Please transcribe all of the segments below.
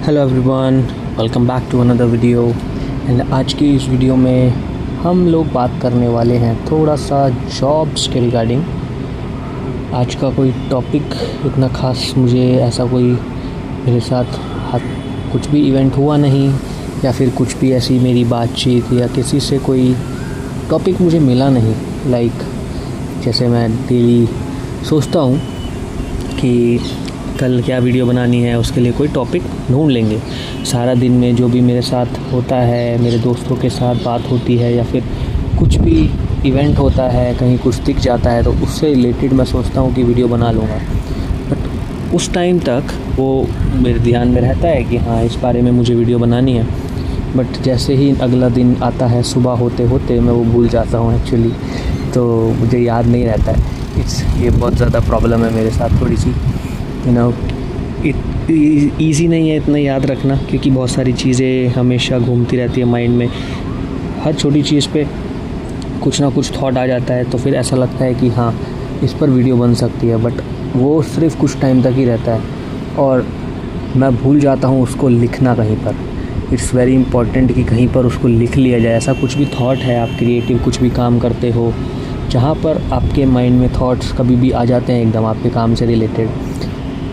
Hello everyone, welcome back to another video. And आज की इस वीडियो में हम लोग बात करने वाले हैं थोड़ा सा जॉब्स के रिगार्डिंग। आज का कोई टॉपिक इतना ख़ास मुझे ऐसा कोई मेरे साथ कुछ भी इवेंट हुआ नहीं, या फिर कुछ भी ऐसी मेरी बातचीत या किसी से कोई टॉपिक मुझे मिला नहीं। लाइक जैसे मैं डेली सोचता हूँ कि कल क्या वीडियो बनानी है, उसके लिए कोई टॉपिक ढूंढ लेंगे। सारा दिन में जो भी मेरे साथ होता है, मेरे दोस्तों के साथ बात होती है या फिर कुछ भी इवेंट होता है, कहीं कुछ दिख जाता है तो उससे रिलेटेड मैं सोचता हूँ कि वीडियो बना लूँगा। बट उस टाइम तक वो मेरे ध्यान में रहता है कि हाँ, इस बारे में मुझे वीडियो बनानी है। बट जैसे ही अगला दिन आता है, सुबह होते होते मैं वो भूल जाता हूँ एक्चुअली, तो मुझे याद नहीं रहता है। ये बहुत ज़्यादा प्रॉब्लम है मेरे साथ थोड़ी सी। ईज़ी नहीं है इतना याद रखना, क्योंकि बहुत सारी चीज़ें हमेशा घूमती रहती है माइंड में। हर छोटी चीज़ पे कुछ ना कुछ थॉट आ जाता है, तो फिर ऐसा लगता है कि हाँ, इस पर वीडियो बन सकती है। बट वो सिर्फ कुछ टाइम तक ही रहता है और मैं भूल जाता हूँ उसको लिखना कहीं पर। इट्स वेरी इंपॉर्टेंट कि कहीं पर उसको लिख लिया जाए। ऐसा कुछ भी थॉट है, आप क्रिएटिव कुछ भी काम करते हो, जहाँ पर आपके माइंड में थॉट्स कभी भी आ जाते हैं एकदम आपके काम से रिलेटेड,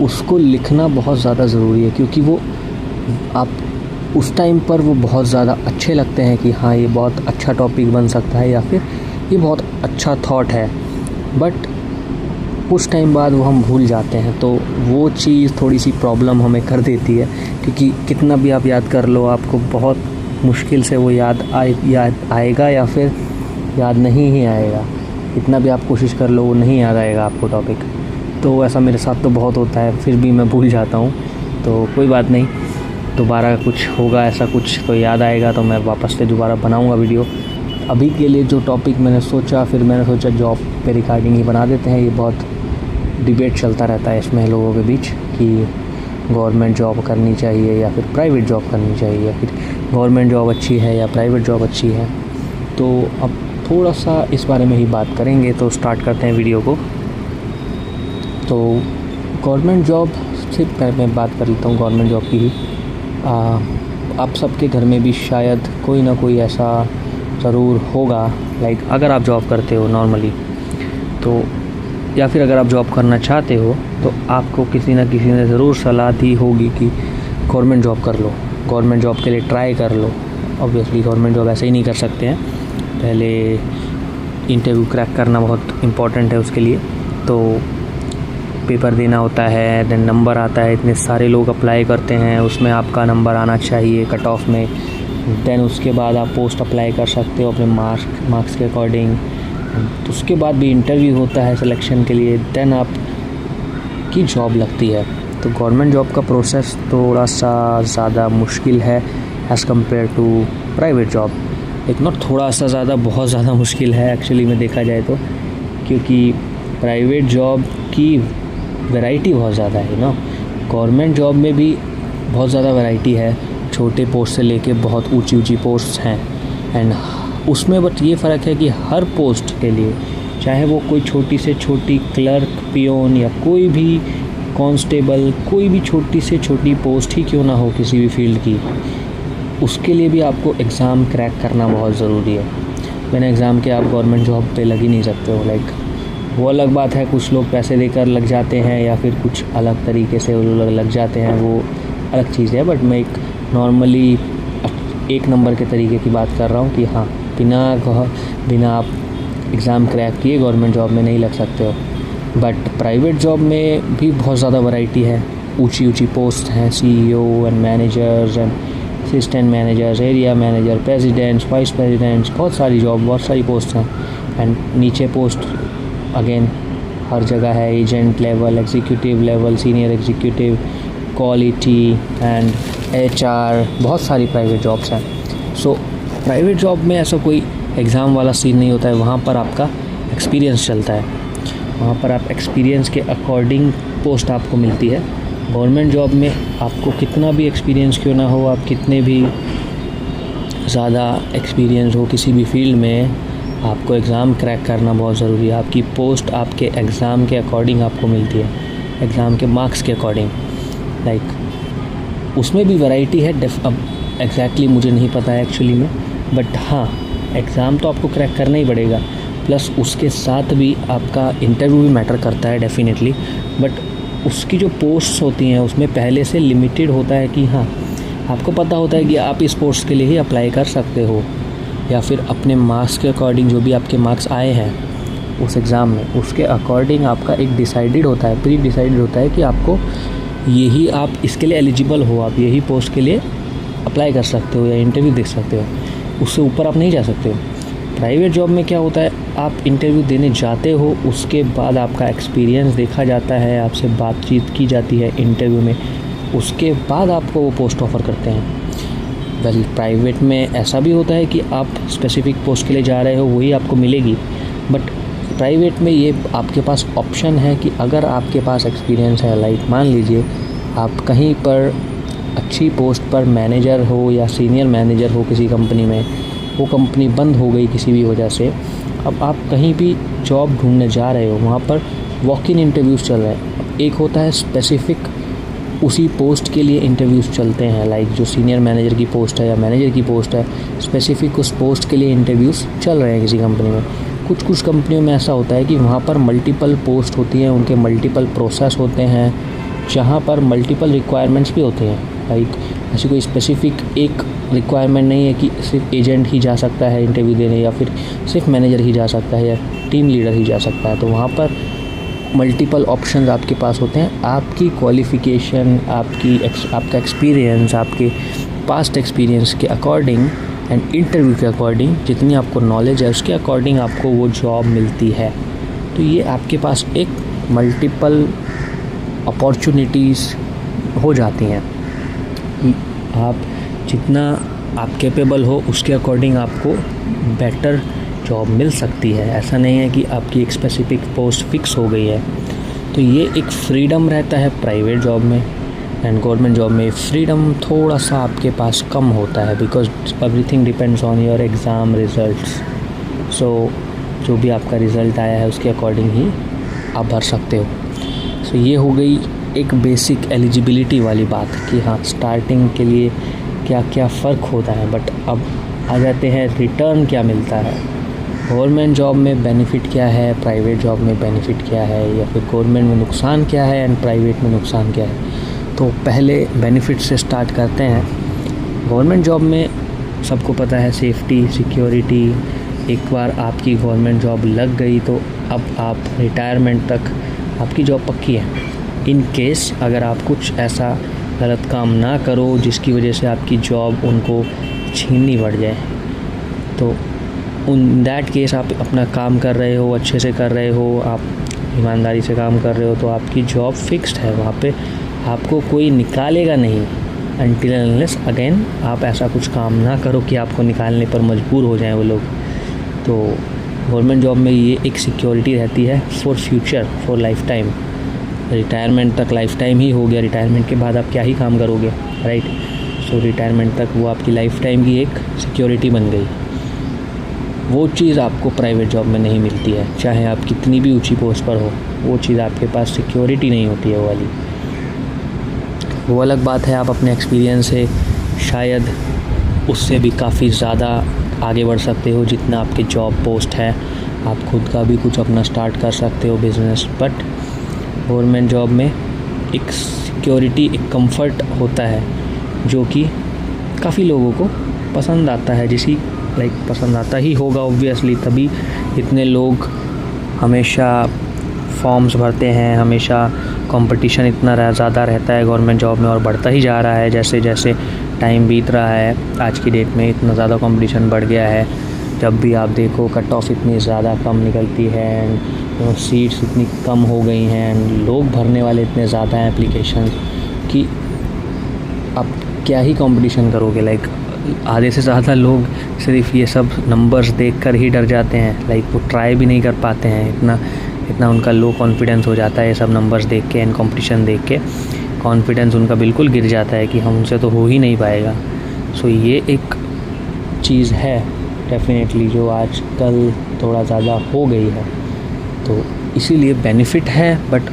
उसको लिखना बहुत ज़्यादा ज़रूरी है। क्योंकि वो आप उस टाइम पर वो बहुत ज़्यादा अच्छे लगते हैं कि हाँ, ये बहुत अच्छा टॉपिक बन सकता है या फिर ये बहुत अच्छा थॉट है। बट कुछ टाइम बाद वो हम भूल जाते हैं, तो वो चीज़ थोड़ी सी प्रॉब्लम हमें कर देती है। क्योंकि कितना भी आप याद कर लो, आपको बहुत मुश्किल से वो याद आएगा या फिर याद नहीं ही आएगा। कितना भी आप कोशिश कर लो, वो नहीं याद आएगा आपको टॉपिक। तो ऐसा मेरे साथ तो बहुत होता है, फिर भी मैं भूल जाता हूँ। तो कोई बात नहीं, दोबारा कुछ होगा ऐसा कुछ तो याद आएगा, तो मैं वापस से दोबारा बनाऊँगा वीडियो। अभी के लिए जो टॉपिक मैंने सोचा जॉब पे रिगार्डिंग ही बना देते हैं। ये बहुत डिबेट चलता रहता है इसमें लोगों के बीच कि गवर्नमेंट जॉब करनी चाहिए या फिर प्राइवेट जॉब करनी चाहिए, या फिर गवर्नमेंट जॉब अच्छी है या प्राइवेट जॉब अच्छी है। तो अब थोड़ा सा इस बारे में ही बात करेंगे, तो स्टार्ट करते हैं वीडियो को। तो गवर्नमेंट जॉब से मैं बात कर लेता हूँ गवर्नमेंट जॉब की ही। आप सबके घर में भी शायद कोई ना कोई ऐसा ज़रूर होगा, लाइक अगर आप जॉब करते हो नॉर्मली तो, या फिर अगर आप जॉब करना चाहते हो, तो आपको किसी ना किसी ने ज़रूर सलाह दी होगी कि गवर्नमेंट जॉब कर लो, गवर्नमेंट जॉब के लिए ट्राई कर लो। ऑब्वियसली गवर्नमेंट जॉब ऐसे ही नहीं कर सकते हैं, पहले इंटरव्यू क्रैक करना बहुत इम्पॉर्टेंट है उसके लिए। तो पेपर देना होता है, देन नंबर आता है, इतने सारे लोग अप्लाई करते हैं, उसमें आपका नंबर आना चाहिए कट ऑफ में। देन उसके बाद आप पोस्ट अप्लाई कर सकते हो अपने मार्क्स के अकॉर्डिंग। तो उसके बाद भी इंटरव्यू होता है सिलेक्शन के लिए, देन आप की जॉब लगती है। तो गवर्नमेंट जॉब का प्रोसेस थोड़ा सा ज़्यादा मुश्किल है as compare to private job. एक नॉट थोड़ा सा ज़्यादा, बहुत ज़्यादा मुश्किल है एक्चुअली में देखा जाए तो, क्योंकि प्राइवेट जॉब की वैरायटी बहुत ज़्यादा है ना। गवर्नमेंट जॉब में भी बहुत ज़्यादा वैरायटी है, छोटे पोस्ट से लेके बहुत ऊंची पोस्ट हैं। एंड उसमें बट ये फ़र्क है कि हर पोस्ट के लिए, चाहे वो कोई छोटी से छोटी क्लर्क, पियोन या कोई भी कांस्टेबल, कोई भी छोटी से छोटी पोस्ट ही क्यों ना हो किसी भी फील्ड की, उसके लिए भी आपको एग्ज़ाम क्रैक करना बहुत ज़रूरी है। बिना एग्ज़ाम के आप गवर्नमेंट जॉब पे लग ही नहीं सकते हो। लाइक वो अलग बात है, कुछ लोग पैसे देकर लग जाते हैं या फिर कुछ अलग तरीके से वो लोग लग जाते हैं, वो अलग चीज़ है। बट मैं एक नॉर्मली एक नंबर के तरीके की बात कर रहा हूँ कि हाँ, बिना आप एग्ज़ाम क्रैक किए गवर्नमेंट जॉब में नहीं लग सकते हो। बट प्राइवेट जॉब में भी बहुत ज़्यादा वैरायटी है, ऊंची पोस्ट हैं, CEO and managers and assistant managers, area manager, presidents, vice presidents, बहुत सारी जॉब, बहुत सारी पोस्ट हैं। एंड नीचे पोस्ट अगेन हर जगह है, agent level, executive level, senior executive, quality and HR, बहुत सारी प्राइवेट जॉब्स हैं। सो प्राइवेट जॉब में ऐसा कोई एग्ज़ाम वाला सीन नहीं होता है, वहाँ पर आपका एक्सपीरियंस चलता है, वहाँ पर आप एक्सपीरियंस के अकॉर्डिंग पोस्ट आपको मिलती है। गवर्नमेंट जॉब में आपको कितना भी एक्सपीरियंस क्यों ना हो, आप कितने भी ज़्यादा एक्सपीरियंस हो किसी भी फील्ड में, आपको एग्ज़ाम क्रैक करना बहुत ज़रूरी है। आपकी पोस्ट आपके एग्ज़ाम के अकॉर्डिंग आपको मिलती है, एग्ज़ाम के मार्क्स के अकॉर्डिंग। लाइक उसमें भी वैरायटी है। अब एग्जैक्टली मुझे नहीं पता है एक्चुअली में, बट हाँ, एग्ज़ाम तो आपको क्रैक करना ही पड़ेगा, प्लस उसके साथ भी आपका इंटरव्यू भी मैटर करता है डेफिनेटली। बट उसकी जो पोस्ट्स होती हैं उसमें पहले से लिमिटेड होता है कि हाँ, आपको पता होता है कि आप इस पोस्ट के लिए ही अप्लाई कर सकते हो, या फिर अपने मार्क्स के अकॉर्डिंग जो भी आपके मार्क्स आए हैं उस एग्ज़ाम में, उसके अकॉर्डिंग आपका एक डिसाइडेड होता है, प्री डिसाइडेड होता है कि आपको यही, आप इसके लिए एलिजिबल हो, आप यही पोस्ट के लिए अप्लाई कर सकते हो या इंटरव्यू दे सकते हो, उससे ऊपर आप नहीं जा सकते हो। प्राइवेट जॉब में क्या होता है, आप इंटरव्यू देने जाते हो, उसके बाद आपका एक्सपीरियंस देखा जाता है, आपसे बातचीत की जाती है इंटरव्यू में, उसके बाद आपको वो पोस्ट ऑफ़र करते हैं। वेल, प्राइवेट में ऐसा भी होता है कि आप स्पेसिफिक पोस्ट के लिए जा रहे हो वही आपको मिलेगी, बट प्राइवेट में ये आपके पास ऑप्शन है कि अगर आपके पास एक्सपीरियंस है, लाइक मान लीजिए आप कहीं पर अच्छी पोस्ट पर मैनेजर हो या सीनियर मैनेजर हो किसी कंपनी में, वो कंपनी बंद हो गई किसी भी वजह से, अब आप कहीं भी जॉब ढूंढने जा रहे हो, वहाँ पर वॉक इन इंटरव्यूज़ चल रहे हैं। एक होता है स्पेसिफ़िक उसी पोस्ट के लिए इंटरव्यूज़ चलते हैं, लाइक जो सीनियर मैनेजर की पोस्ट है या मैनेजर की पोस्ट है, स्पेसिफ़िक उस पोस्ट के लिए इंटरव्यूज़ चल रहे हैं किसी कंपनी में। कुछ कंपनियों में ऐसा होता है कि वहाँ पर मल्टीपल पोस्ट होती हैं, उनके मल्टीपल प्रोसेस होते हैं, जहाँ पर मल्टीपल रिक्वायरमेंट्स भी होते हैं। लाइक ऐसी कोई स्पेसिफ़िक एक रिक्वायरमेंट नहीं है कि सिर्फ एजेंट ही जा सकता है इंटरव्यू देने, या फिर सिर्फ मैनेजर ही जा सकता है, या टीम लीडर ही जा सकता है। तो वहाँ पर मल्टीपल ऑप्शंस आपके पास होते हैं। आपकी क्वालिफ़िकेशन, आपका एक्सपीरियंस, आपके पास्ट एक्सपीरियंस के अकॉर्डिंग एंड इंटरव्यू के अकॉर्डिंग, जितनी आपको नॉलेज है उसके अकॉर्डिंग आपको वो जॉब मिलती है। तो ये आपके पास एक मल्टीपल अपॉर्चुनिटीज़ हो जाती हैं। आप जितना आप कैपेबल हो उसके अकॉर्डिंग आपको बेटर जॉब मिल सकती है। ऐसा नहीं है कि आपकी एक स्पेसिफिक पोस्ट फिक्स हो गई है। तो ये एक फ्रीडम रहता है प्राइवेट जॉब में, एंड गवर्नमेंट जॉब में फ्रीडम थोड़ा सा आपके पास कम होता है, because everything depends on your exam results. So जो भी आपका रिज़ल्ट आया है उसके अकॉर्डिंग ही आप भर सकते हो। सो ये हो गई एक बेसिक एलिजिबिलिटी वाली बात कि हाँ, स्टार्टिंग के लिए क्या क्या फ़र्क होता है। बट अब आ जाते हैं रिटर्न क्या मिलता है। गवर्नमेंट जॉब में बेनिफिट क्या है, प्राइवेट जॉब में बेनिफिट क्या है, या फिर गवर्नमेंट में नुकसान क्या है एंड प्राइवेट में नुकसान क्या है। तो पहले बेनिफिट से स्टार्ट करते हैं। गवर्नमेंट जॉब में सबको पता है सेफ्टी, सिक्योरिटी। एक बार आपकी गवर्नमेंट जॉब लग गई तो अब आप रिटायरमेंट तक आपकी जॉब पक्की है। इन केस अगर आप कुछ ऐसा गलत काम ना करो जिसकी वजह से आपकी जॉब उनको छीननी पड़ जाए, तो उन दैट केस आप अपना काम कर रहे हो, अच्छे से कर रहे हो, आप ईमानदारी से काम कर रहे हो, तो आपकी जॉब फिक्स्ड है। वहाँ पे आपको कोई निकालेगा नहीं अनटिल अनलेस अगेन आप ऐसा कुछ काम ना करो कि आपको निकालने पर मजबूर हो जाएं वो लोग। तो गवर्नमेंट जॉब में ये एक सिक्योरिटी रहती है for future, for life time. Retirement तक लाइफ टाइम ही हो गया, रिटायरमेंट के बाद आप क्या ही काम करोगे, राइट। सो रिटायरमेंट तक वो आपकी लाइफ टाइम की एक सिक्योरिटी बन गई। वो चीज़ आपको प्राइवेट जॉब में नहीं मिलती है, चाहे आप कितनी भी ऊंची पोस्ट पर हो, वो चीज़ आपके पास सिक्योरिटी नहीं होती है वो वाली। वो अलग बात है, आप अपने एक्सपीरियंस से शायद उससे भी काफ़ी ज़्यादा आगे बढ़ सकते हो जितना आपके जॉब पोस्ट है। आप खुद का भी कुछ अपना स्टार्ट कर सकते हो बिज़नेस। बट गवर्नमेंट जॉब में एक सिक्योरिटी, एक कंफर्ट होता है जो कि काफ़ी लोगों को पसंद आता है, जिसी पसंद आता ही होगा ऑब्वियसली, तभी इतने लोग हमेशा फॉर्म्स भरते हैं, हमेशा कंपटीशन इतना ज़्यादा रहता है गवर्नमेंट जॉब में, और बढ़ता ही जा रहा है जैसे जैसे टाइम बीत रहा है। आज की डेट में इतना ज़्यादा कंपटीशन बढ़ गया है, जब भी आप देखो कट ऑफ इतनी ज़्यादा कम निकलती है, एंड सीट्स इतनी कम हो गई हैं, एंड लोग भरने वाले इतने ज़्यादा हैं एप्लीकेशन कि आप क्या ही कंपटीशन करोगे। आधे से ज़्यादा लोग सिर्फ ये सब नंबर्स देखकर ही डर जाते हैं, वो ट्राई भी नहीं कर पाते हैं। इतना उनका लो कॉन्फिडेंस हो जाता है ये सब नंबर्स देख के एंड कंपटीशन देख के, कॉन्फिडेंस उनका बिल्कुल गिर जाता है कि हम उनसे तो हो ही नहीं पाएगा। सो ये एक चीज़ है डेफिनेटली जो आजकल थोड़ा ज़्यादा हो गई है, तो इसीलिए बेनिफिट है। बट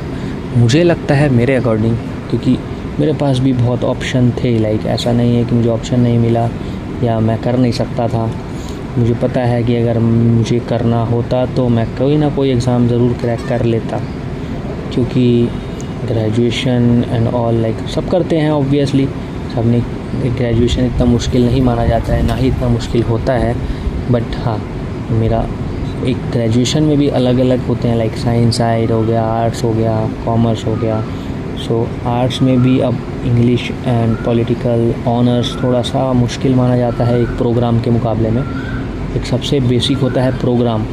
मुझे लगता है मेरे अकॉर्डिंग, क्योंकि मेरे पास भी बहुत ऑप्शन थे, लाइक ऐसा नहीं है कि मुझे ऑप्शन नहीं मिला या मैं कर नहीं सकता था। मुझे पता है कि अगर मुझे करना होता तो मैं कोई ना कोई एग्ज़ाम ज़रूर क्रैक कर लेता, क्योंकि ग्रेजुएशन एंड ऑल लाइक सब करते हैं ऑब्वियसली। सबने ग्रेजुएशन इतना मुश्किल नहीं माना जाता है, ना ही इतना मुश्किल होता है। बट हाँ, मेरा एक ग्रेजुएशन में भी अलग अलग होते हैं, लाइक साइंस साइड हो गया, आर्ट्स हो गया, कॉमर्स हो गया। सो आर्ट्स में भी अब इंग्लिश एंड पॉलिटिकल ऑनर्स थोड़ा सा मुश्किल माना जाता है एक प्रोग्राम के मुकाबले में। एक सबसे बेसिक होता है प्रोग्राम,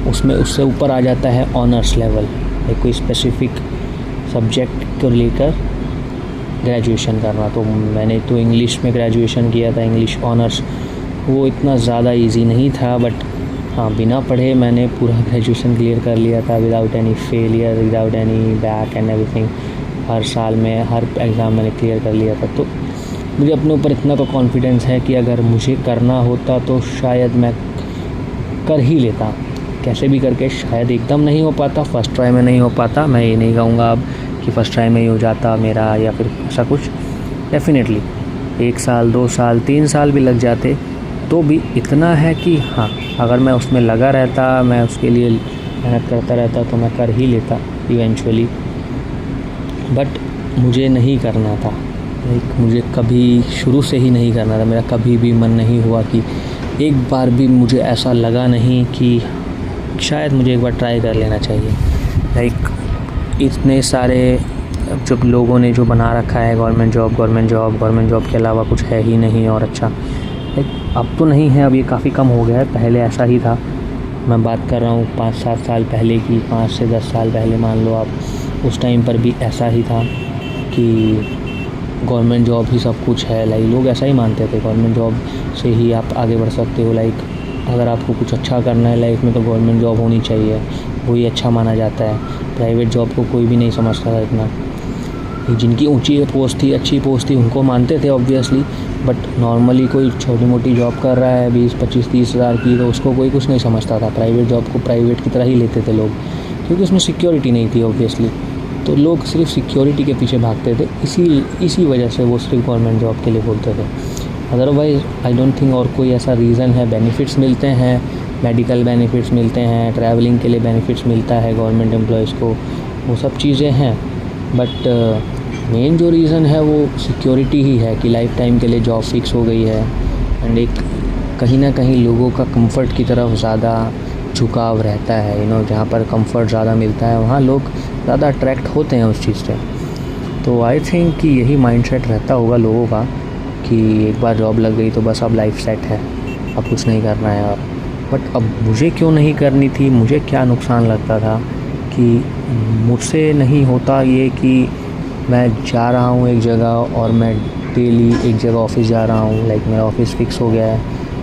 उसमें उससे ऊपर आ जाता है ऑनर्स लेवल, एक कोई स्पेसिफिक सब्जेक्ट को लेकर ग्रेजुएशन करना। तो मैंने तो इंग्लिश में ग्रेजुएशन किया था, इंग्लिश ऑनर्स। वो इतना ज़्यादा इजी नहीं था, बट हाँ, बिना पढ़े मैंने पूरा ग्रेजुएशन क्लियर कर लिया था, without any failure, without any back and everything. हर साल में हर एग्ज़ाम मैंने क्लियर कर लिया था। तो मुझे अपने ऊपर इतना तो कॉन्फिडेंस है कि अगर मुझे करना होता तो शायद मैं कर ही लेता, कैसे भी करके। शायद एकदम नहीं हो पाता, फ़र्स्ट ट्राई में नहीं हो पाता, मैं ये नहीं कहूँगा अब कि फ़र्स्ट ट्राई में ही हो जाता मेरा या फिर ऐसा कुछ। डेफिनेटली 1 साल 2 साल 3 साल भी लग जाते तो भी इतना है कि हाँ, अगर मैं उसमें लगा रहता, मैं उसके लिए मेहनत करता रहता तो मैं कर ही लेता इवेंचुअली। बट मुझे नहीं करना था, लाइक मुझे कभी शुरू से ही नहीं करना था। मेरा कभी भी मन नहीं हुआ कि एक बार भी मुझे ऐसा लगा नहीं कि शायद मुझे एक बार ट्राई कर लेना चाहिए। लाइक इतने सारे जब लोगों ने जो बना रखा है गवर्नमेंट जॉब के अलावा कुछ है ही नहीं और अच्छा। लाइक अब तो नहीं है, अब ये काफ़ी कम हो गया है, पहले ऐसा ही था। मैं बात कर रहा हूँ 5-7 साल पहले की, 5 से 10 साल पहले मान लो आप। उस टाइम पर भी ऐसा ही था कि गवर्नमेंट जॉब ही सब कुछ है, लाइक लोग ऐसा ही मानते थे, गवर्नमेंट जॉब से ही आप आगे बढ़ सकते हो। लाइक अगर आपको कुछ अच्छा करना है लाइफ में तो गवर्नमेंट जॉब होनी चाहिए, वही अच्छा माना जाता है। प्राइवेट जॉब को कोई भी नहीं समझता था इतना। जिनकी ऊंची पोस्ट थी, अच्छी पोस्ट थी, उनको मानते थे ऑब्वियसली, बट नॉर्मली कोई छोटी मोटी जॉब कर रहा है 20-25-30 हज़ार की, तो उसको कोई कुछ नहीं समझता था। प्राइवेट जॉब को प्राइवेट की तरह ही लेते थे लोग, क्योंकि उसमें सिक्योरिटी नहीं थी ऑब्वियसली। तो लोग सिर्फ सिक्योरिटी के पीछे भागते थे, इसी वजह से वो सिर्फ गवर्नमेंट जॉब के लिए बोलते थे। अदरवाइज़ आई डोंट थिंक और कोई ऐसा रीज़न है। बेनिफिट्स मिलते हैं, मेडिकल बेनिफिट्स मिलते हैं, ट्रैवलिंग के लिए बेनिफिट्स मिलता है गवर्नमेंट एम्प्लॉयज़ को, वो सब चीज़ें हैं। बट मेन जो रीज़न है वो सिक्योरिटी ही है कि लाइफ टाइम के लिए जॉब फिक्स हो गई है। एंड एक कहीं ना कहीं लोगों का कंफर्ट की तरफ ज़्यादा झुकाव रहता है, जहाँ पर कंफर्ट ज़्यादा मिलता है वहाँ लोग ज़्यादा अट्रैक्ट होते हैं उस चीज़ से। तो आई थिंक कि यही माइंडसेट रहता होगा लोगों का कि एक बार जॉब लग गई तो बस अब लाइफ सेट है, अब कुछ नहीं करना है। और बट अब मुझे क्यों नहीं करनी थी, मुझे क्या नुकसान लगता था कि मुझसे नहीं होता ये कि मैं जा रहा हूँ एक जगह और मैं डेली एक जगह ऑफिस जा रहा हूँ। लाइक मेरा ऑफिस फ़िक्स हो गया है,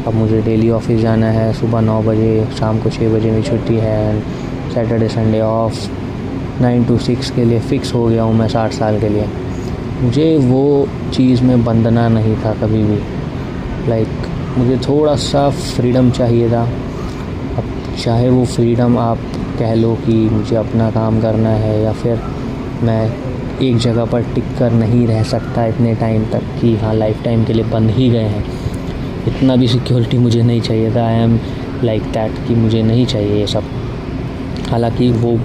अब मुझे डेली ऑफिस जाना है। सुबह 9 बजे, शाम को 6 बजे मेरी छुट्टी है। सैटरडे संडे ऑफ, 9 to 6 के लिए फ़िक्स हो गया हूँ मैं 60 साल के लिए। मुझे वो चीज़ में बंधना नहीं था कभी भी। लाइक मुझे थोड़ा सा फ्रीडम चाहिए था। अब चाहे वो फ्रीडम आप कह लो कि मुझे अपना काम करना है, या फिर मैं एक जगह पर टिक कर नहीं रह सकता इतने टाइम तक कि हाँ लाइफ टाइम के लिए बंद ही गए हैं। इतना भी सिक्योरिटी मुझे नहीं चाहिए था। आई एम लाइक दैट कि मुझे नहीं चाहिए ये सब। हालांकि वो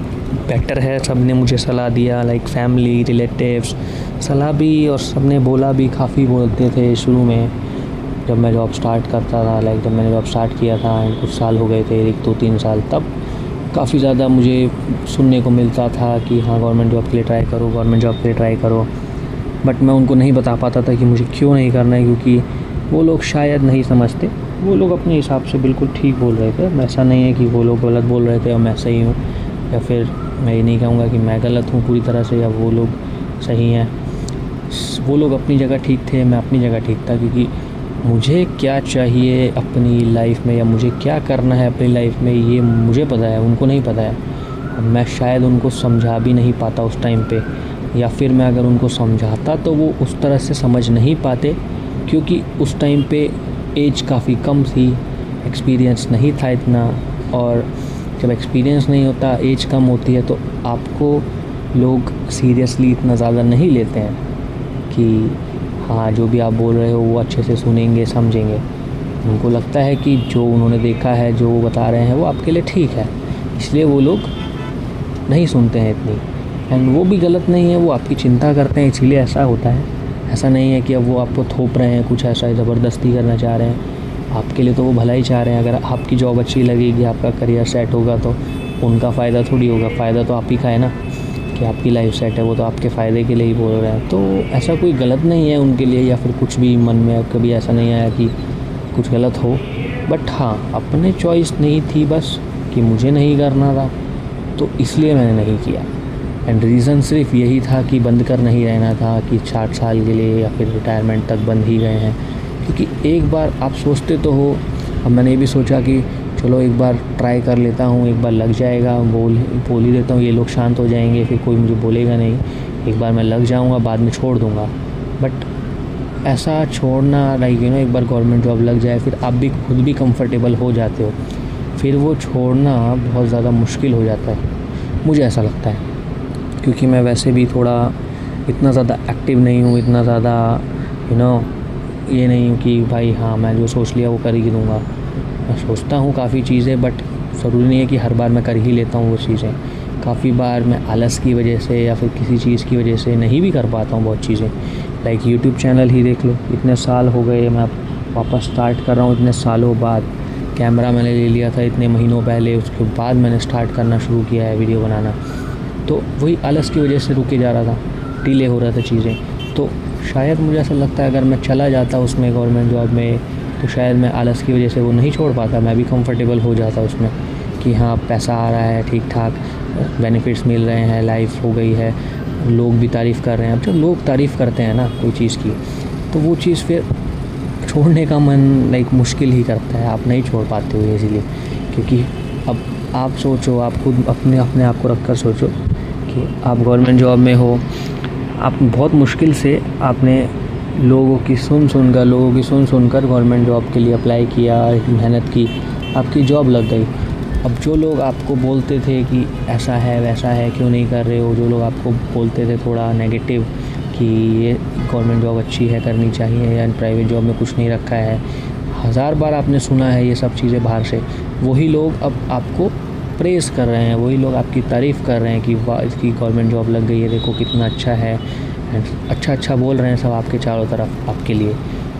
बेटर है, सब ने मुझे सलाह दिया, लाइक फैमिली, रिलेटिव्स सलाह भी, और सब ने बोला भी, काफ़ी बोलते थे शुरू में जब मैं जॉब स्टार्ट करता था। लाइक जब मैंने जॉब स्टार्ट किया था, कुछ साल हो गए थे, 1-2-3 साल, तब काफ़ी ज़्यादा मुझे सुनने को मिलता था कि हाँ गवर्नमेंट जॉब के लिए ट्राई करो, गवर्नमेंट जॉब के लिए ट्राई करो। बट मैं उनको नहीं बता पाता था कि मुझे क्यों नहीं करना है, क्योंकि वो लोग शायद नहीं समझते। वो लोग अपने हिसाब से बिल्कुल ठीक बोल रहे थे। ऐसा नहीं है कि वो लोग गलत बोल रहे थे और मैं सही हूँ, या फिर मैं ये नहीं कहूँगा कि मैं गलत हूँ पूरी तरह से या वो लोग सही हैं। वो लोग अपनी जगह ठीक थे, मैं अपनी जगह ठीक था। क्योंकि मुझे क्या चाहिए अपनी लाइफ में या मुझे क्या करना है अपनी लाइफ में, ये मुझे पता है, उनको नहीं पता है। मैं शायद उनको समझा भी नहीं पाता उस टाइम पे, या फिर मैं अगर उनको समझाता तो वो उस तरह से समझ नहीं पाते, क्योंकि उस टाइम पे एज काफ़ी कम थी, एक्सपीरियंस नहीं था इतना। और जब एक्सपीरियंस नहीं होता, एज कम होती है, तो आपको लोग सीरियसली इतना ज़्यादा नहीं लेते हैं। कि हाँ जो भी आप बोल रहे हो वो अच्छे से सुनेंगे, समझेंगे। उनको लगता है कि जो उन्होंने देखा है, जो वो बता रहे हैं वो आपके लिए ठीक है, इसलिए वो लोग नहीं सुनते हैं इतनी। एंड वो भी गलत नहीं है, वो आपकी चिंता करते हैं, इसीलिए ऐसा होता है। ऐसा नहीं है कि अब वो आपको थोप रहे हैं, कुछ ऐसा ज़बरदस्ती करना चाह रहे हैं। आपके लिए तो वो भला ही चाह रहे हैं। अगर आपकी जॉब अच्छी लगेगी, आपका करियर सेट होगा तो उनका फ़ायदा थोड़ी होगा, फ़ायदा तो आप ही का है ना कि आपकी लाइफ सेट है। वो तो आपके फ़ायदे के लिए ही बोल रहे हैं। तो ऐसा कोई गलत नहीं है उनके लिए, या फिर कुछ भी मन में कभी ऐसा नहीं आया कि कुछ गलत हो। बट हाँ, अपने चॉइस नहीं थी बस, कि मुझे नहीं करना था, तो इसलिए मैंने नहीं किया। एंड रीज़न सिर्फ यही था कि बंद कर नहीं रहना था कि 60 साल के लिए या फिर रिटायरमेंट तक बंद ही गए हैं। क्योंकि एक बार आप सोचते तो हो, अब मैंने ये भी सोचा कि चलो एक बार ट्राई कर लेता हूँ, एक बार लग जाएगा, बोल ही देता हूँ, ये लोग शांत हो जाएंगे, फिर कोई मुझे बोलेगा नहीं। एक बार मैं लग जाऊँगा, बाद में छोड़ दूँगा। बट ऐसा छोड़ना लाइक एक बार गवर्नमेंट जॉब लग जाए, फिर आप भी खुद भी कंफर्टेबल हो जाते हो, फिर वो छोड़ना बहुत ज़्यादा मुश्किल हो जाता है, मुझे ऐसा लगता है। क्योंकि मैं वैसे भी थोड़ा इतना ज़्यादा एक्टिव नहीं हूँ, इतना ज़्यादा ये नहीं हूँ कि भाई हाँ मैं जो सोच लिया वो कर ही दूँगा। मैं सोचता हूँ काफ़ी चीज़ें, बट ज़रूरी नहीं है कि हर बार मैं कर ही लेता हूँ वो चीज़ें। काफ़ी बार मैं आलस की वजह से या फिर किसी चीज़ की वजह से नहीं भी कर पाता हूँ बहुत चीज़ें। लाइक यूट्यूब चैनल ही देख लो, इतने साल हो गए, मैं वापस स्टार्ट कर रहा हूँ इतने सालों बाद। कैमरा मैंने ले लिया था इतने महीनों पहले, उसके बाद मैंने स्टार्ट करना शुरू किया है वीडियो बनाना। तो वही आलस की वजह से रुके जा रहा था, डिले हो रहा था चीज़ें। तो शायद मुझे ऐसा लगता है अगर मैं चला जाता उसमें गवर्नमेंट जॉब में, तो शायद मैं आलस की वजह से वो नहीं छोड़ पाता, मैं भी कंफर्टेबल हो जाता उसमें कि हाँ पैसा आ रहा है, ठीक ठाक बेनिफिट्स मिल रहे हैं, लाइफ हो गई है, लोग भी तारीफ़ कर रहे हैं। अब जब लोग तारीफ़ करते हैं ना कोई चीज़ की, तो वो चीज़ फिर छोड़ने का मन लाइक मुश्किल ही करता है, आप नहीं छोड़ पाते हो इसीलिए। क्योंकि अब आप सोचो, आप खुद अपने आप को रख कर सोचो कि आप गवर्नमेंट जॉब में हो, आप बहुत मुश्किल से आपने लोगों की सुन सुनकर गवर्नमेंट जॉब के लिए अप्लाई किया, मेहनत की, आपकी जॉब लग गई। अब जो लोग आपको बोलते थे कि ऐसा है वैसा है, क्यों नहीं कर रहे हो, जो लोग आपको बोलते थे थोड़ा नेगेटिव कि ये गवर्नमेंट जॉब अच्छी है, करनी चाहिए, या प्राइवेट जॉब में कुछ नहीं रखा है, 1000 बार आपने सुना है ये सब चीज़ें बाहर से। वही लोग अब आपको प्रेज़ कर रहे हैं, वही लोग आपकी तारीफ़ कर रहे हैं कि वाह इसकी गवर्नमेंट जॉब लग गई है, देखो कितना अच्छा है, अच्छा बोल रहे हैं सब आपके चारों तरफ आपके लिए।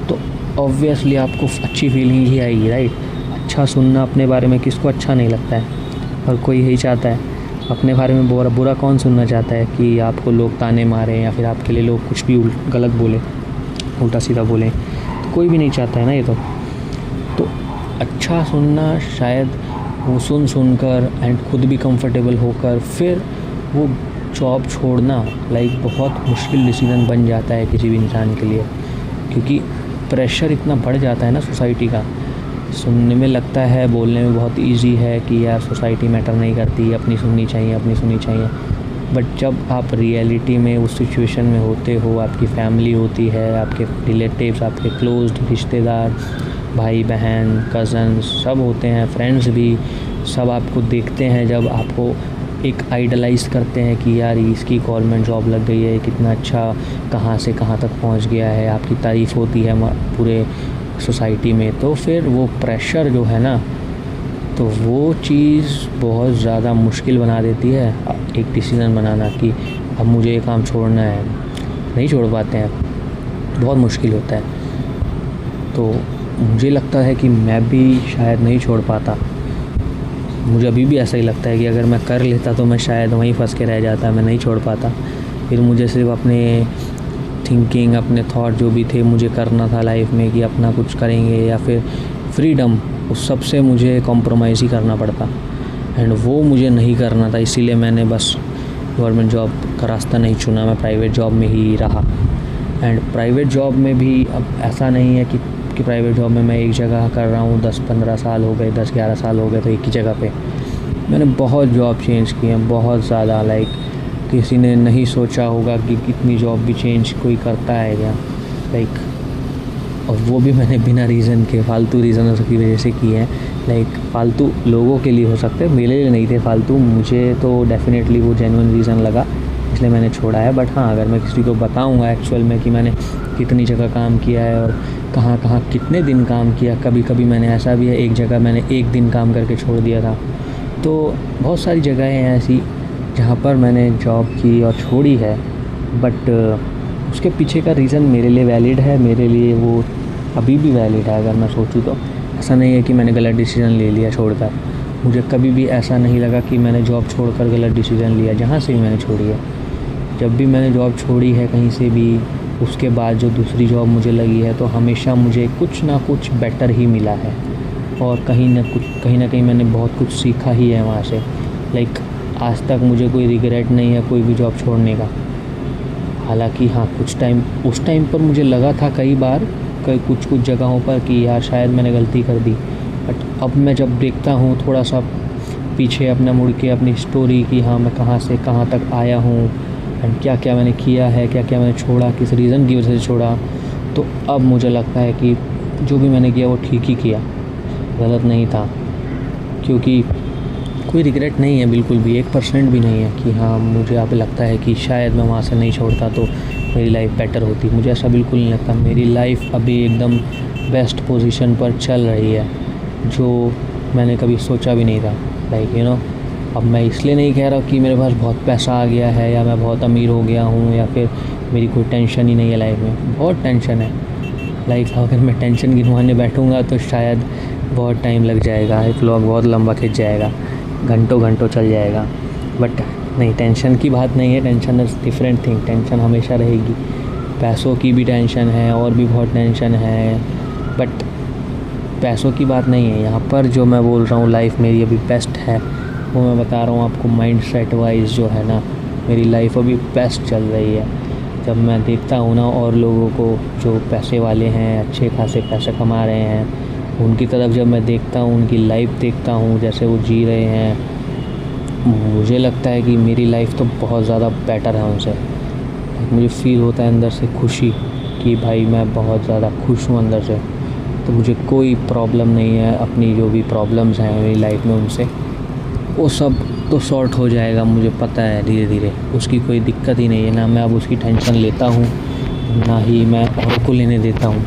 तो ऑब्वियसली आपको अच्छी फीलिंग ही आएगी, राइट। अच्छा सुनना अपने बारे में किसको अच्छा नहीं लगता है, और कोई यही चाहता है अपने बारे में बुरा कौन सुनना चाहता है कि आपको लोग ताने मारें या फिर आपके लिए लोग कुछ भी गलत बोलें, उल्टा सीधा बोलें, तो कोई भी नहीं चाहता है ना ये तो अच्छा सुनना शायद वो सुनकर एंड खुद भी कंफर्टेबल होकर फिर वो जॉब छोड़ना लाइक बहुत मुश्किल डिसीजन बन जाता है किसी भी इंसान के लिए। क्योंकि प्रेशर इतना बढ़ जाता है ना सोसाइटी का। सुनने में लगता है, बोलने में बहुत इजी है कि यार सोसाइटी मैटर नहीं करती, अपनी सुननी चाहिए। बट जब आप रियलिटी में उस सिचुएशन में होते हो, आपकी फैमिली होती है, आपके रिलेटिव्स, आपके क्लोज्ड रिश्तेदार, भाई बहन, कज़न्स सब होते हैं, फ्रेंड्स भी सब आपको देखते हैं, जब आपको एक आइडलाइज़ करते हैं कि यार इसकी गवर्नमेंट जॉब लग गई है, कितना अच्छा, कहाँ से कहाँ तक पहुँच गया है, आपकी तारीफ़ होती है पूरे सोसाइटी में। तो फिर वो प्रेशर जो है ना, तो वो चीज़ बहुत ज़्यादा मुश्किल बना देती है एक डिसीज़न बनाना कि अब मुझे ये काम छोड़ना है। नहीं छोड़ पाते हैं, बहुत मुश्किल होता है। तो मुझे लगता है कि मैं भी शायद नहीं छोड़ पाता। मुझे अभी भी ऐसा ही लगता है कि अगर मैं कर लेता तो मैं शायद वहीं फंस के रह जाता, मैं नहीं छोड़ पाता। फिर मुझे सिर्फ अपने थिंकिंग, अपने थॉट जो भी थे मुझे करना था लाइफ में कि अपना कुछ करेंगे, या फिर फ्रीडम, उस सब से मुझे कॉम्प्रोमाइज़ ही करना पड़ता, एंड वो मुझे नहीं करना था। इसीलिए मैंने बस गवर्नमेंट जॉब का रास्ता नहीं चुना, मैं प्राइवेट जॉब में ही रहा। एंड प्राइवेट जॉब में भी अब ऐसा नहीं है कि प्राइवेट जॉब में मैं एक जगह कर रहा हूँ, 10-15 साल हो गए, 10-11 साल हो गए तो एक ही जगह पे। मैंने बहुत जॉब चेंज की हैं, बहुत ज़्यादा। लाइक किसी ने नहीं सोचा होगा कि कितनी जॉब भी चेंज कोई करता है क्या, लाइक। और वो भी मैंने बिना रीज़न के, फालतू रीज़नों की वजह से की है। लाइक फालतू लोगों के लिए हो सकते हैं, मेरे लिए नहीं थे फालतू। मुझे तो डेफिनेटली वो जेन्युइन रीज़न लगा इसलिए मैंने छोड़ा है। बट हाँ, अगर मैं किसी को बताऊँगा एक्चुअल में कि मैंने कितनी जगह काम किया है और कहाँ कहाँ कितने दिन काम किया, कभी कभी मैंने ऐसा भी है एक जगह मैंने एक दिन काम करके छोड़ दिया था। तो बहुत सारी जगहें हैं ऐसी जहाँ पर मैंने जॉब की और छोड़ी है, बट उसके पीछे का रीज़न मेरे लिए वैलिड है, मेरे लिए वो अभी भी वैलिड है। अगर मैं सोचूँ तो ऐसा नहीं है कि मैंने गलत डिसीज़न ले लिया छोड़कर। मुझे कभी भी ऐसा नहीं लगा कि मैंने जॉब छोड़कर गलत डिसीज़न लिया, जहाँ से भी मैंने छोड़ी है। जब भी मैंने जॉब छोड़ी है कहीं से भी, उसके बाद जो दूसरी जॉब मुझे लगी है तो हमेशा मुझे कुछ ना कुछ बेटर ही मिला है और कहीं ना कहीं मैंने बहुत कुछ सीखा ही है वहाँ से। लाइक आज तक मुझे कोई रिग्रेट नहीं है कोई भी जॉब छोड़ने का। हालांकि हाँ, उस टाइम पर मुझे लगा था कई बार कुछ जगहों पर कि यार शायद मैंने गलती कर दी, बट अब मैं जब देखता हूँ थोड़ा सा पीछे अपना मुड़ के अपनी स्टोरी कि हाँ मैं कहाँ से कहाँ तक आया हूँ एंड क्या क्या मैंने किया है, क्या क्या मैंने छोड़ा, किस रीज़न की वजह से छोड़ा, तो अब मुझे लगता है कि जो भी मैंने किया वो ठीक ही किया, गलत नहीं था। क्योंकि कोई रिग्रेट नहीं है बिल्कुल भी, 1% भी नहीं है कि हाँ मुझे अब लगता है कि शायद मैं वहाँ से नहीं छोड़ता तो मेरी लाइफ बेटर होती। मुझे ऐसा बिल्कुल नहीं लगता। मेरी लाइफ अभी एकदम बेस्ट पोजीशन पर चल रही है, जो मैंने कभी सोचा भी नहीं था। लाइक अब मैं इसलिए नहीं कह रहा कि मेरे पास बहुत पैसा आ गया है या मैं बहुत अमीर हो गया हूँ या फिर मेरी कोई टेंशन ही नहीं है लाइफ में। बहुत टेंशन है। लाइक अगर मैं टेंशन गिनवाने बैठूँगा तो शायद बहुत टाइम लग जाएगा, एक व्लॉग बहुत लंबा खिंच जाएगा, घंटों चल जाएगा। बट नहीं, टेंशन की बात नहीं है। Tension is different thing. Tension हमेशा रहेगी। पैसों की भी टेंशन है और भी बहुत टेंशन है, बट पैसों की बात नहीं है यहाँ पर। जो मैं बोल रहा हूँ लाइफ मेरी अभी बेस्ट है, वो मैं बता रहा हूँ आपको। माइंड सेट वाइज जो है ना, मेरी लाइफ अभी बेस्ट चल रही है। जब मैं देखता हूँ ना और लोगों को जो पैसे वाले हैं, अच्छे खासे पैसे कमा रहे हैं, उनकी तरफ जब मैं देखता हूँ, उनकी लाइफ देखता हूँ जैसे वो जी रहे हैं, मुझे लगता है कि मेरी लाइफ तो बहुत ज़्यादा बेटर है उनसे। मुझे फ़ील होता है अंदर से खुशी कि भाई मैं बहुत ज़्यादा खुश हूँ अंदर से। तो मुझे कोई प्रॉब्लम नहीं है अपनी जो भी प्रॉब्लम्स हैं मेरी लाइफ में, उनसे वो सब तो सॉर्ट हो जाएगा, मुझे पता है धीरे धीरे। उसकी कोई दिक्कत ही नहीं है, ना मैं अब उसकी टेंशन लेता हूँ ना ही मैं औरों को लेने देता हूँ।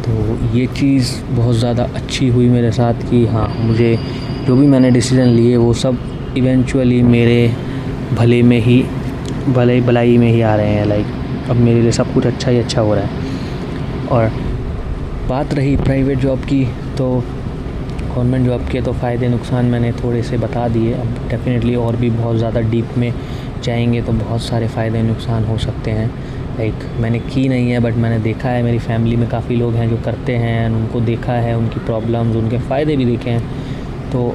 तो ये चीज़ बहुत ज़्यादा अच्छी हुई मेरे साथ कि हाँ, मुझे जो भी मैंने डिसीज़न लिए वो सब इवेंचुअली मेरे भलाई में ही आ रहे हैं। लाइक अब मेरे लिए सब कुछ अच्छा ही अच्छा हो रहा है। और बात रही प्राइवेट जॉब की, तो गवर्नमेंट जॉब के तो फ़ायदे नुकसान मैंने थोड़े से बता दिए। अब डेफिनेटली और भी बहुत ज़्यादा डीप में जाएंगे तो बहुत सारे फ़ायदे नुकसान हो सकते हैं। लाइक मैंने की नहीं है, बट मैंने देखा है, मेरी फैमिली में काफ़ी लोग हैं जो करते हैं, उनको देखा है, उनकी प्रॉब्लम्स, उनके फ़ायदे भी देखे हैं। तो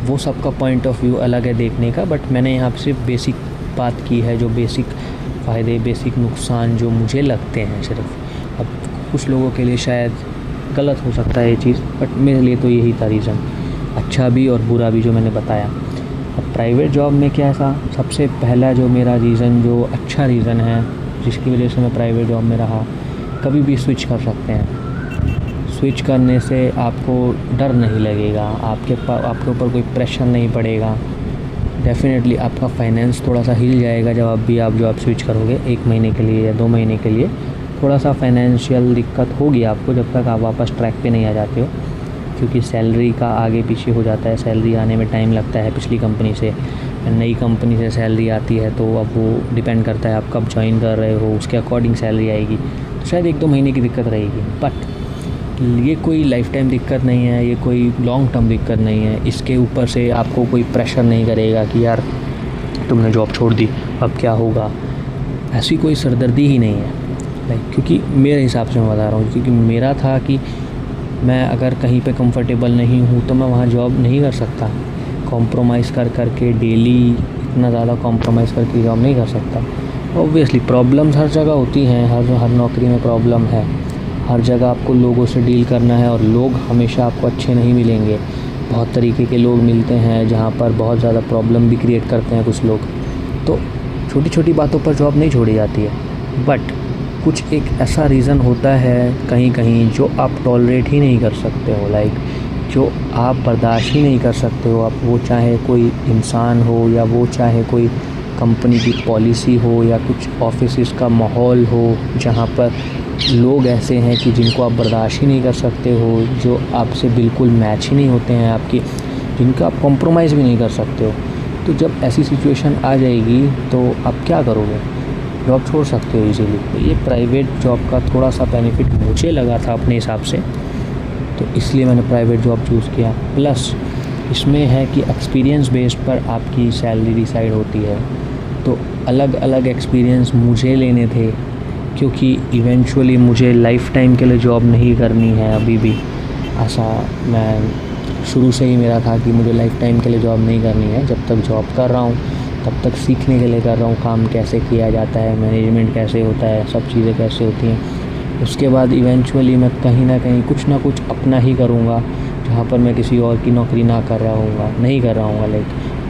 वो सबका पॉइंट ऑफ व्यू अलग है देखने का। बट मैंने यहाँ पर सिर्फ बेसिक बात की है, जो बेसिक फ़ायदे, बेसिक नुकसान जो मुझे लगते हैं सिर्फ। अब कुछ लोगों के लिए शायद गलत हो सकता है ये चीज़, बट मेरे लिए तो यही था रीज़न, अच्छा भी और बुरा भी जो मैंने बताया। अब प्राइवेट जॉब में क्या था, सबसे पहला जो मेरा रीज़न, जो अच्छा रीज़न है जिसकी वजह से मैं प्राइवेट जॉब में रहा, कभी भी स्विच कर सकते हैं। स्विच करने से आपको डर नहीं लगेगा, आपके ऊपर कोई प्रेशर नहीं पड़ेगा। डेफ़िनेटली आपका फाइनेंस थोड़ा सा हिल जाएगा जब आप जॉब स्विच करोगे 1 महीने के लिए या 2 महीने के लिए। थोड़ा सा फाइनेंशियल दिक्कत होगी आपको जब तक आप वापस ट्रैक पे नहीं आ जाते हो, क्योंकि सैलरी का आगे पीछे हो जाता है। सैलरी आने में टाइम लगता है पिछली कंपनी से, नई कंपनी से सैलरी आती है, तो अब वो डिपेंड करता है आप कब ज्वाइन कर रहे हो, उसके अकॉर्डिंग सैलरी आएगी। तो शायद 1-2 महीने की दिक्कत रहेगी, बट ये कोई लाइफ टाइम दिक्कत नहीं है, ये कोई लॉन्ग टर्म दिक्कत नहीं है। इसके ऊपर से आपको कोई प्रेशर नहीं करेगा कि यार तुमने जॉब छोड़ दी अब क्या होगा, ऐसी कोई सरदर्दी ही नहीं है। लाइक क्योंकि मेरे हिसाब से मैं बता रहा हूँ, क्योंकि मेरा था कि मैं अगर कहीं पे कंफर्टेबल नहीं हूँ तो मैं वहाँ जॉब नहीं कर सकता। कॉम्प्रोमाइज़ कर के डेली इतना ज़्यादा कॉम्प्रोमाइज़ करके जॉब नहीं कर सकता। ऑब्वियसली प्रॉब्लम्स हर जगह होती हैं, हर नौकरी में प्रॉब्लम है, हर जगह आपको लोगों से डील करना है और लोग हमेशा आपको अच्छे नहीं मिलेंगे। बहुत तरीके के लोग मिलते हैं जहाँ पर बहुत ज़्यादा प्रॉब्लम भी क्रिएट करते हैं कुछ लोग। तो छोटी छोटी बातों पर जॉब नहीं छोड़ी जाती है, बट कुछ एक ऐसा रीज़न होता है कहीं कहीं जो आप टॉलरेट ही नहीं कर सकते हो, लाइक जो आप बर्दाश्त ही नहीं कर सकते हो। आप वो चाहे कोई इंसान हो या वो चाहे कोई कंपनी की पॉलिसी हो या कुछ ऑफिस का माहौल हो जहाँ पर लोग ऐसे हैं कि जिनको आप बर्दाश्त ही नहीं कर सकते हो, जो आपसे बिल्कुल मैच ही नहीं होते हैं आपकी, जिनका आप कॉम्प्रोमाइज़ भी नहीं कर सकते हो। तो जब ऐसी सिचुएशन आ जाएगी तो आप क्या करोगे? जॉब छोड़ सकते हो इजीली। तो ये प्राइवेट जॉब का थोड़ा सा बेनिफिट मुझे लगा था अपने हिसाब से, तो इसलिए मैंने प्राइवेट जॉब चूज़ किया। प्लस इसमें है कि एक्सपीरियंस बेस पर आपकी सैलरी डिसाइड होती है। तो अलग अलग एक्सपीरियंस मुझे लेने थे, क्योंकि इवेंचुअली मुझे लाइफ टाइम के लिए जॉब नहीं करनी है अभी भी। ऐसा मैं शुरू से ही मेरा था कि मुझे लाइफ टाइम के लिए जॉब नहीं करनी है। जब तक जॉब कर रहा हूँ तब तक सीखने के लिए कर रहा हूँ, काम कैसे किया जाता है, मैनेजमेंट कैसे होता है, सब चीज़ें कैसे होती हैं। उसके बाद इवेंचुअली मैं कहीं ना कहीं कुछ ना कुछ अपना ही करूँगा, जहाँ पर मैं किसी और की नौकरी नहीं कर रहा हूँगा,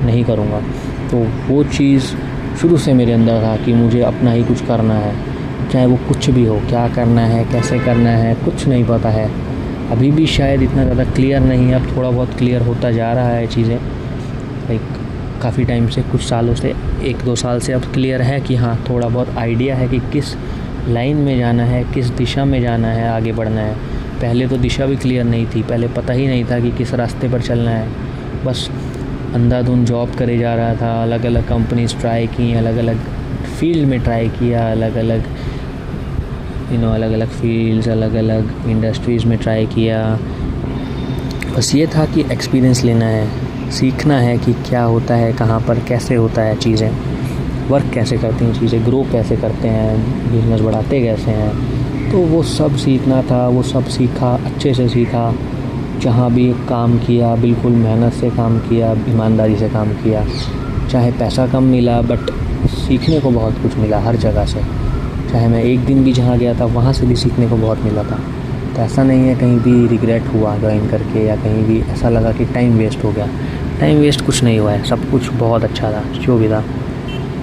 नहीं करूँगा। तो वो चीज़ शुरू से मेरे अंदर था कि मुझे अपना ही कुछ करना है, चाहे वो कुछ भी हो। क्या करना है, कैसे करना है, कुछ नहीं पता है। अभी भी शायद इतना ज़्यादा क्लियर नहीं है, अब थोड़ा बहुत क्लियर होता जा रहा है चीज़ें। लाइक काफ़ी टाइम से, कुछ सालों से, 1-2 साल से अब क्लियर है कि हाँ, थोड़ा बहुत आइडिया है कि किस लाइन में जाना है, किस दिशा में जाना है, आगे बढ़ना है। पहले तो दिशा भी क्लियर नहीं थी, पहले पता ही नहीं था कि किस रास्ते पर चलना है। बस अंधाधुंध जॉब करे जा रहा था, अलग अलग कंपनीज ट्राई की, अलग अलग फील्ड में ट्राई किया, अलग अलग फील्ड्स, अलग अलग इंडस्ट्रीज़ में ट्राई किया। बस ये था कि एक्सपीरियंस लेना है, सीखना है कि क्या होता है, कहाँ पर कैसे होता है चीज़ें, वर्क कैसे करती हैं चीज़ें, ग्रो कैसे करते हैं, बिज़नेस बढ़ाते कैसे हैं। तो वो सब सीखना था, वो सब सीखा, अच्छे से सीखा। जहाँ भी काम किया बिल्कुल मेहनत से काम किया, ईमानदारी से काम किया। चाहे पैसा कम मिला बट सीखने को बहुत कुछ मिला हर जगह से। चाहे मैं एक दिन भी जहाँ गया था वहाँ से भी सीखने को बहुत मिला था। तो ऐसा नहीं है कहीं भी रिग्रेट हुआ ज्वाइन करके, या कहीं भी ऐसा लगा कि टाइम वेस्ट हो गया। टाइम वेस्ट कुछ नहीं हुआ है, सब कुछ बहुत अच्छा था जो भी था।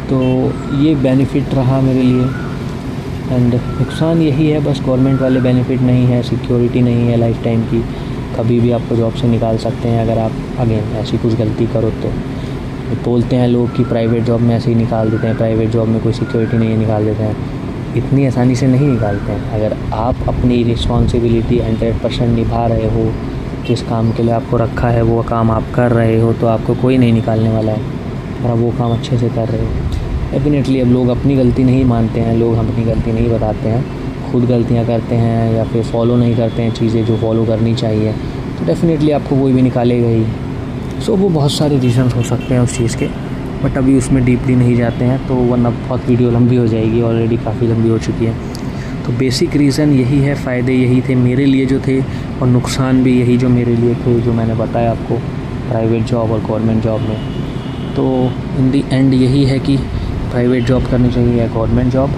तो ये बेनिफिट रहा मेरे लिए। एंड नुकसान यही है बस, गवर्नमेंट वाले बेनिफिट नहीं है, सिक्योरिटी नहीं है लाइफ टाइम की। कभी भी आपको जॉब से निकाल सकते हैं अगर आप अगेन ऐसी कुछ गलती करो तो। बोलते हैं लोग कि प्राइवेट जॉब में ऐसे ही निकाल देते हैं, प्राइवेट जॉब में कोई सिक्योरिटी नहीं है, निकाल देते हैं। इतनी आसानी से नहीं निकालते हैं। अगर आप अपनी रिस्पॉन्सिबिलिटी 100% निभा रहे हो, जिस काम के लिए आपको रखा है वो काम आप कर रहे हो, तो आपको कोई नहीं निकालने वाला है, और आप वो काम अच्छे से कर रहे हो। डेफिनेटली अब लोग अपनी गलती नहीं मानते हैं, लोग अपनी गलती नहीं बताते हैं, खुद गलतियाँ करते हैं या फिर फॉलो नहीं करते हैं चीज़ें जो फॉलो करनी चाहिए, तो डेफिनेटली आपको कोई भी निकालेगा ही। सो वो बहुत सारे रीज़न्स हो सकते हैं उस चीज़ के, बट अभी उसमें डीपली नहीं जाते हैं तो वरना बहुत वीडियो लंबी हो जाएगी, ऑलरेडी काफ़ी लंबी हो चुकी है। तो बेसिक रीज़न यही है, फ़ायदे यही थे मेरे लिए जो थे, और नुकसान भी यही जो मेरे लिए थे, जो मैंने बताया आपको प्राइवेट जॉब और गवर्नमेंट जॉब में। तो इन दी एंड यही है कि प्राइवेट जॉब करनी चाहिए या गवर्नमेंट जॉब,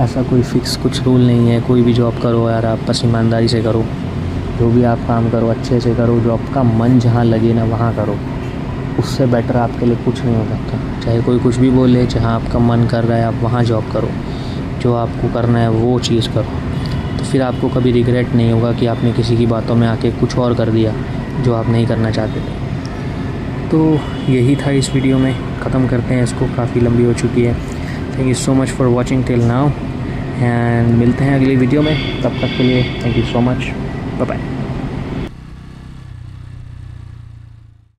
ऐसा कोई फ़िक्स कुछ रूल नहीं है। कोई भी जॉब करो यार, आप बस ईमानदारी से करो, जो भी आप काम करो अच्छे से करो, जो आपका मन जहाँ लगे ना वहाँ करो। उससे बेटर आपके लिए कुछ नहीं हो सकता। चाहे कोई कुछ भी बोले, जहाँ आपका मन कर रहा है आप वहाँ जॉब करो, जो आपको करना है वो चीज़ करो। तो फिर आपको कभी रिग्रेट नहीं होगा कि आपने किसी की बातों में आके कुछ और कर दिया जो आप नहीं करना चाहते थे। तो यही था इस वीडियो में, ख़त्म करते हैं इसको, काफ़ी लंबी हो चुकी है। Thank you so much for watching till now, and मिलते हैं अगली वीडियो में। तब तक के लिए thank you so much, bye bye.